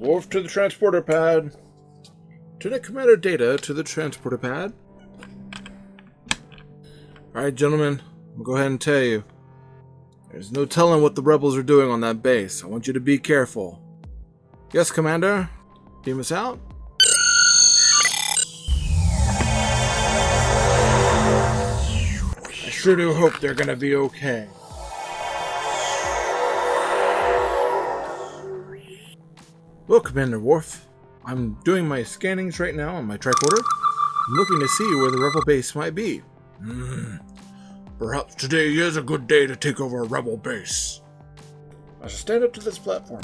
Wolf to the transporter pad. Lieutenant Commander Data to the transporter pad. Alright, gentlemen, I'll go ahead and tell you. There's no telling what the rebels are doing on that base. I want you to be careful. Yes, Commander? Beam us out? I sure do hope they're gonna be okay. Well, Commander Worf, I'm doing my scannings right now on my tricorder. I'm looking to see where the rebel base might be. Perhaps today is a good day to take over a rebel base. I shall stand up to this platform.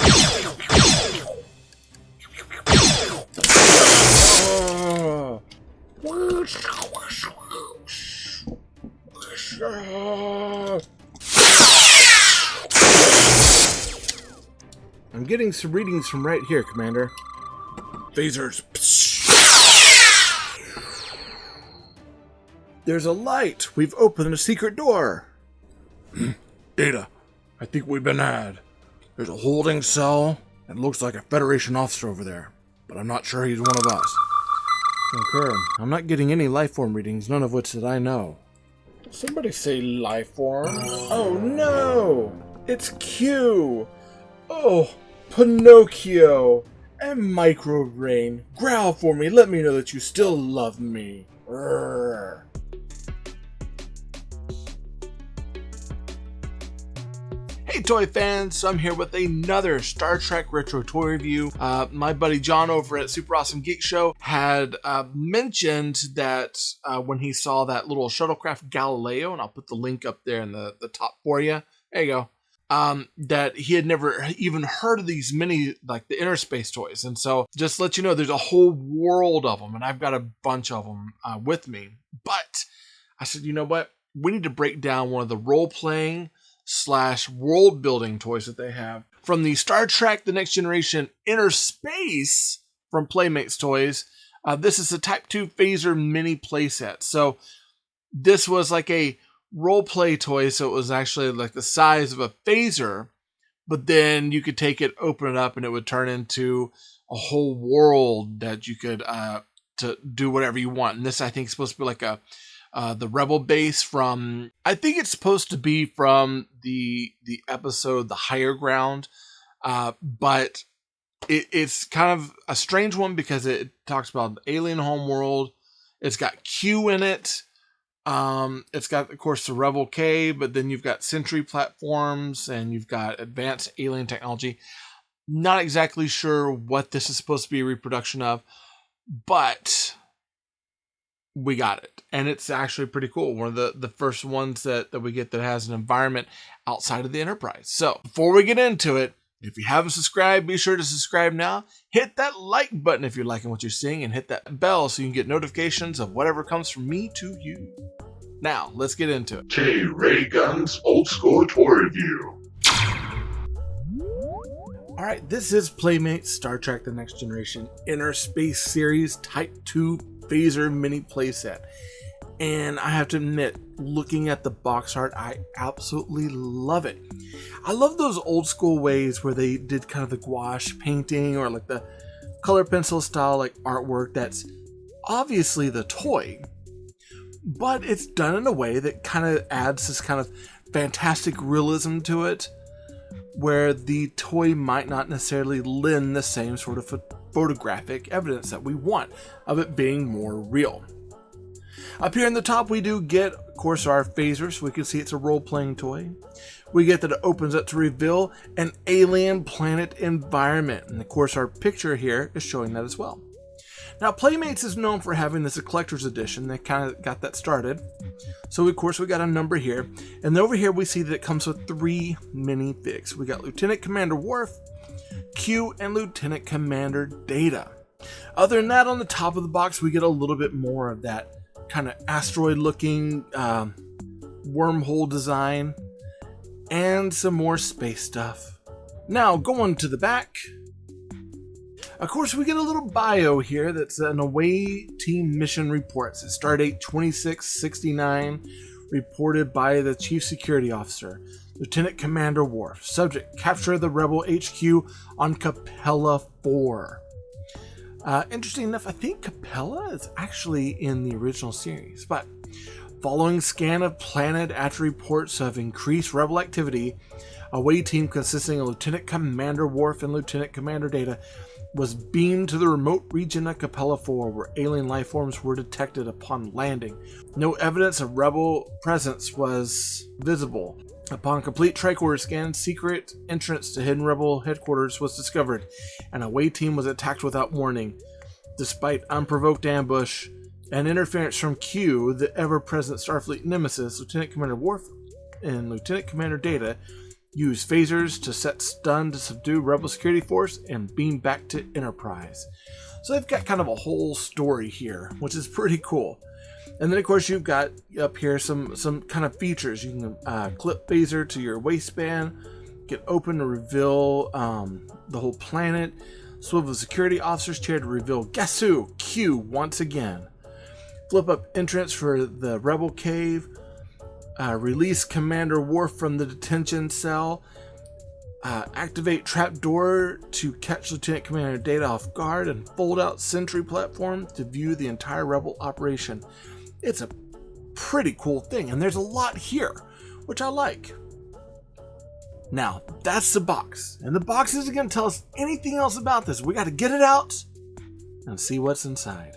I'm getting some readings from right here, Commander. Phasers. There's a light. We've opened a secret door. Data, I think we've been had. There's a holding cell. It looks like a Federation officer over there, but I'm not sure he's one of us. Concur. I'm not getting any life form readings, none of which that I know. Somebody say life form. Oh no! It's Q! Oh, Pinocchio! And Micro Brain. Growl for me, let me know that you still love me. Urgh. Hey toy fans, so I'm here with another Star Trek retro toy review. My buddy John over at Super Awesome Geek Show had mentioned that when he saw that little shuttlecraft Galileo, and I'll put the link up there in the top for you. There you go. That he had never even heard of these mini, like the Innerspace toys. And so just to let you know, there's a whole world of them, and I've got a bunch of them with me. But I said, you know what? We need to break down one of the role-playing / world building toys that they have from the Star Trek The Next Generation Innerspace from Playmates toys. This is the II Phaser Mini Playset. So this was like a role play toy, so it was actually like the size of a phaser, but then you could take it, open it up, and it would turn into a whole world that you could to do whatever you want. And this, I think, is supposed to be like a the Rebel base from, I think it's supposed to be from the episode The Higher Ground, but it's kind of a strange one because it talks about the alien homeworld. It's got Q in it. It's got, of course, the Rebel K, but then you've got Sentry platforms and you've got advanced alien technology. Not exactly sure what this is supposed to be a reproduction of, but we got it. And it's actually pretty cool. One of the first ones that we get that has an environment outside of the Enterprise. So before we get into it, if you haven't subscribed, be sure to subscribe now. Hit that like button if you're liking what you're seeing, and hit that bell so you can get notifications of whatever comes from me to you. Now, let's get into it. Tay Ray Guns Old School Toy Review. Alright, this is Playmates Star Trek The Next Generation Innerspace Series Type II Phaser Mini Playset. And I have to admit, looking at the box art, I absolutely love it. I love those old school ways where they did kind of the gouache painting or like the color pencil style like artwork that's obviously the toy, but it's done in a way that kind of adds this kind of fantastic realism to it, where the toy might not necessarily lend the same sort of photographic evidence that we want of it being more real. Up here in the top, we do get, of course, our phaser, so we can see it's a role-playing toy. We get that it opens up to reveal an alien planet environment, and of course, our picture here is showing that as well. Now, Playmates is known for having this a collector's edition. They kind of got that started. So, of course, we got a number here, and over here we see that it comes with 3 minifigs. We got Lieutenant Commander Worf, Q, and Lieutenant Commander Data. Other than that, on the top of the box, we get a little bit more of that kind of asteroid-looking wormhole design, and some more space stuff. Now, going to the back, of course, we get a little bio here that's an away team mission reports. Stardate 2669, reported by the Chief Security Officer, Lieutenant Commander Worf. Subject, capture the Rebel HQ on Capella 4. Interesting enough, I think Capella is actually in the original series, but following scan of planet after reports of increased Rebel activity, a away team consisting of Lieutenant Commander Worf and Lieutenant Commander Data was beamed to the remote region of Capella 4 where alien life forms were detected upon landing. No evidence of Rebel presence was visible. Upon complete tricorder scan, secret entrance to hidden Rebel headquarters was discovered, and a away team was attacked without warning. Despite unprovoked ambush and interference from Q, the ever-present Starfleet nemesis, Lieutenant Commander Worf and Lieutenant Commander Data used phasers to set stun to subdue Rebel security force and beam back to Enterprise. So they've got kind of a whole story here, which is pretty cool. And then, of course, you've got up here some kind of features. You can clip phaser to your waistband, get open to reveal the whole planet, swivel security officer's chair to reveal guess who? Q once again. Flip up entrance for the Rebel cave, release Commander Worf from the detention cell, activate trapdoor to catch Lieutenant Commander Data off guard, and fold out sentry platform to view the entire Rebel operation. It's a pretty cool thing, and there's a lot here, which I like. Now, that's the box, and the box isn't going to tell us anything else about this. We got to get it out and see what's inside.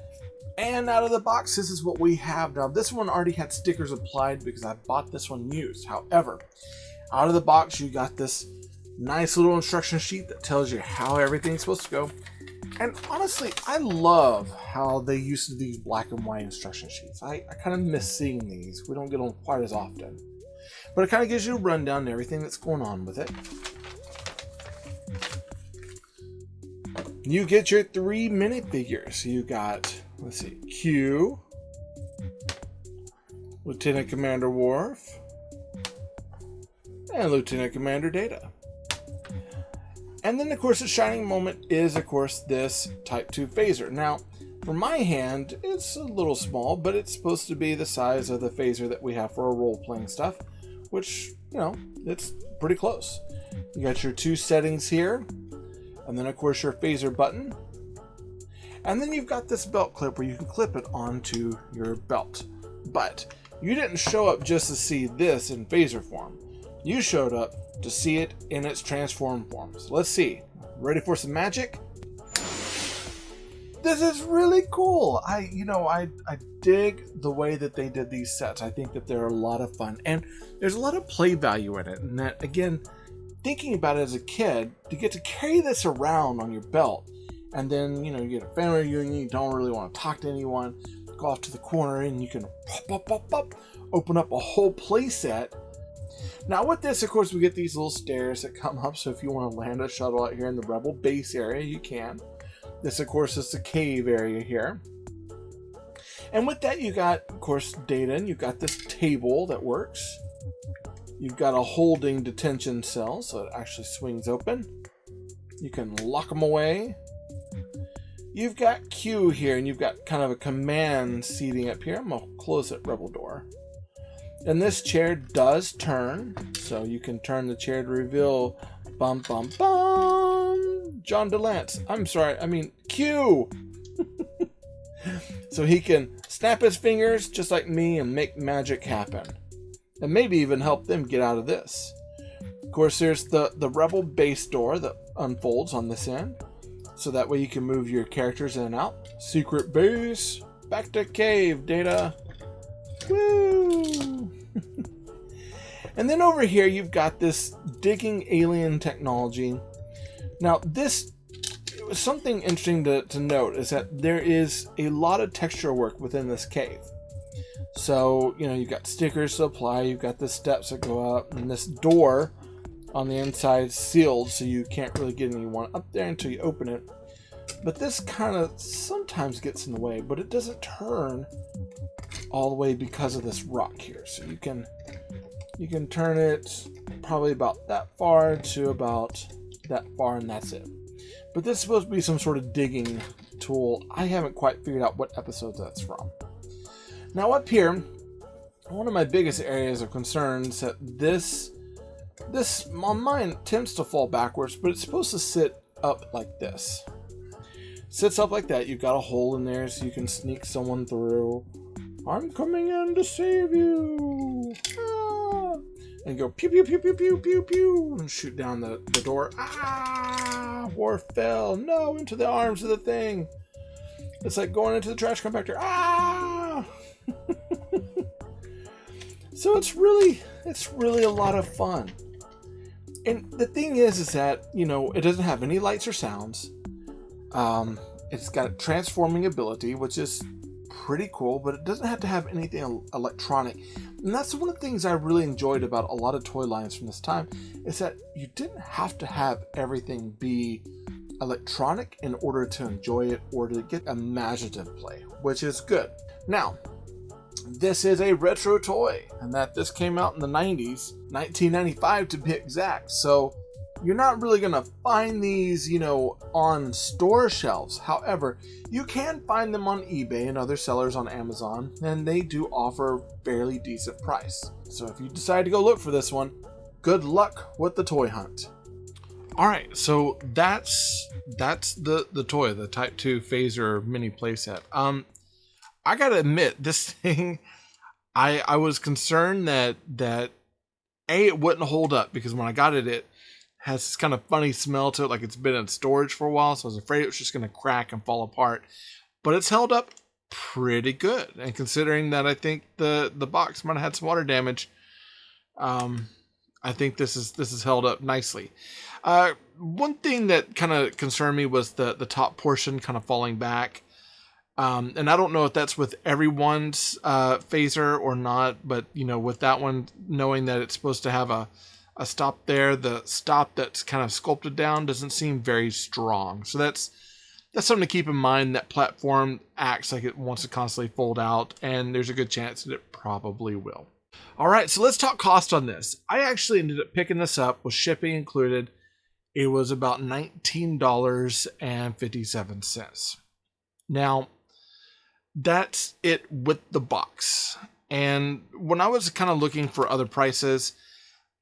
And out of the box, this is what we have. Now, this one already had stickers applied because I bought this one used. However, out of the box, you got this nice little instruction sheet that tells you how everything's supposed to go. And honestly, I love how they used to do these black and white instruction sheets. I kind of miss seeing these. We don't get them quite as often. But it kind of gives you a rundown on everything that's going on with it. You get your 3 minifigures. You got, let's see, Q, Lieutenant Commander Worf, and Lieutenant Commander Data. And then, of course, the shining moment is, of course, this Type II Phaser. Now, for my hand, it's a little small, but it's supposed to be the size of the phaser that we have for our role-playing stuff, which, you know, it's pretty close. You got your 2 settings here, and then, of course, your phaser button. And then you've got this belt clip where you can clip it onto your belt. But you didn't show up just to see this in phaser form. You showed up to see it in its transform form. So let's see. Ready for some magic? This is really cool. I dig the way that they did these sets. I think that they're a lot of fun, and there's a lot of play value in it. And that, again, thinking about it as a kid, to get to carry this around on your belt, and then, you know, you get a family reunion, you don't really want to talk to anyone, go off to the corner, and you can open up a whole play set. Now with this, of course, we get these little stairs that come up, so if you want to land a shuttle out here in the Rebel base area, you can. This, of course, is the cave area here. And with that, you got, of course, Data, and you've got this table that works. You've got a holding detention cell, so it actually swings open. You can lock them away. You've got Q here, and you've got kind of a command seating up here. I'm going to close that Rebel door. And this chair does turn, so you can turn the chair to reveal John DeLance. I'm sorry, I mean Q. So he can snap his fingers just like me and make magic happen. And maybe even help them get out of this. Of course, there's the Rebel base door that unfolds on this end. So that way you can move your characters in and out. Secret base. Back to cave, Data. Woo! And then over here you've got this digging alien technology. Now this, something interesting to note is that there is a lot of texture work within this cave. So, you know, you've got stickers to apply, you've got the steps that go up, and this door on the inside is sealed, so you can't really get anyone up there until you open it. But this kind of sometimes gets in the way, but it doesn't turn all the way because of this rock here. So you can turn it probably about that far to about that far, and that's it. But this is supposed to be some sort of digging tool. I haven't quite figured out what episode that's from. Now up here, one of my biggest areas of concern is that this on mine tends to fall backwards, but it's supposed to sit up like this. Sits up like that. You've got a hole in there so you can sneak someone through. I'm coming in to save you. Ah! And go pew pew pew pew pew pew pew and shoot down the door. Ah! Worf fell. No, into the arms of the thing. It's like going into the trash compactor. Ah! So it's really a lot of fun. And the thing is that, you know, it doesn't have any lights or sounds. It's got transforming ability, which is pretty cool, but it doesn't have to have anything electronic. And that's one of the things I really enjoyed about a lot of toy lines from this time, is that you didn't have to have everything be electronic in order to enjoy it or to get imaginative play, which is good. Now, this is a retro toy, and that this came out in the 90s, 1995 to be exact. So you're not really going to find these, you know, on store shelves. However, you can find them on eBay and other sellers on Amazon, and they do offer a fairly decent price. So if you decide to go look for this one, good luck with the toy hunt. All right, so that's the toy, the Type II Phaser Mini Playset. I gotta admit, this thing, I was concerned that it wouldn't hold up, because when I got it, it has this kind of funny smell to it, like it's been in storage for a while, so I was afraid it was just gonna crack and fall apart. But it's held up pretty good, and considering that I think the box might have had some water damage, I think this is held up nicely. One thing that kind of concerned me was the top portion kind of falling back. And I don't know if that's with everyone's phaser or not, but you know, with that one, knowing that it's supposed to have a stop there, the stop that's kind of sculpted down doesn't seem very strong. So that's something to keep in mind. That platform acts like it wants to constantly fold out, and there's a good chance that it probably will. All right, so let's talk cost on this. I actually ended up picking this up with shipping included. It was about $19.57. Now, that's it with the box. And when I was kind of looking for other prices,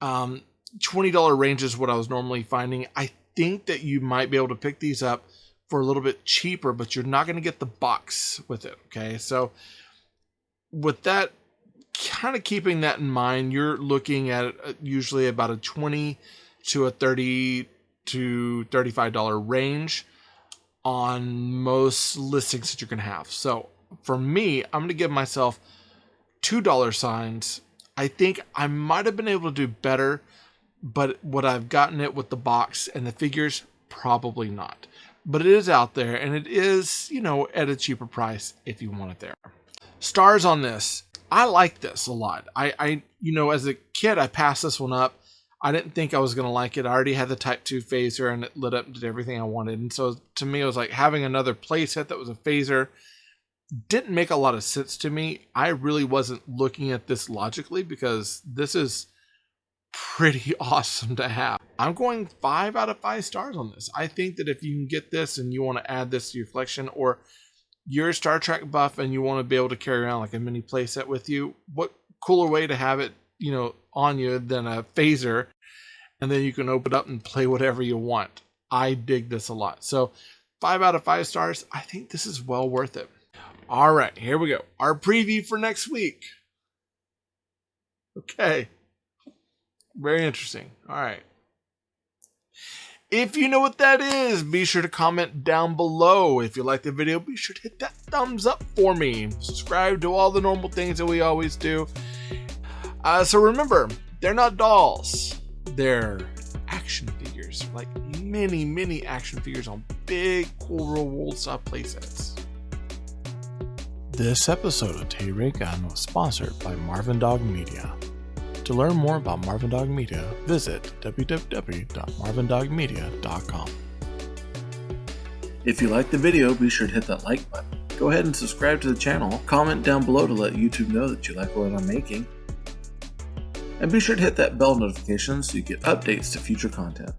$20 range is what I was normally finding. I think that you might be able to pick these up for a little bit cheaper, but you're not going to get the box with it. Okay, so with that, kind of keeping that in mind, you're looking at usually about a $20 to a $30 to $35 range on most listings that you're going to have. So for me, I'm going to give myself $2 signs. I think I might have been able to do better, but would I've gotten it with the box and the figures? Probably not. But it is out there, and it is, you know, at a cheaper price if you want it there. Stars on this. I like this a lot. I you know, as a kid, I passed this one up. I didn't think I was going to like it. I already had the Type II Phaser, and it lit up and did everything I wanted. And so to me, it was like having another playset that was a phaser didn't make a lot of sense to me. I really wasn't looking at this logically, because this is pretty awesome to have. I'm going 5 out of 5 stars on this. I think that if you can get this and you want to add this to your collection, or you're a Star Trek buff and you want to be able to carry around like a mini playset with you, what cooler way to have it, you know, on you than a phaser, and then you can open it up and play whatever you want. I dig this a lot. So 5 out of 5 stars. I think this is well worth it. All right, here we go. Our preview for next week. Okay. Very interesting. All right. If you know what that is, be sure to comment down below. If you like the video, be sure to hit that thumbs up for me. Subscribe to all the normal things that we always do. So remember, they're not dolls. They're action figures. Like many, many action figures on big, cool, real-world style playsets. This episode of Tay Ray Gun was sponsored by Marvin Dog Media. To learn more about Marvin Dog Media, visit www.marvindogmedia.com. If you liked the video, be sure to hit that like button. Go ahead and subscribe to the channel. Comment down below to let YouTube know that you like what I'm making. And be sure to hit that bell notification so you get updates to future content.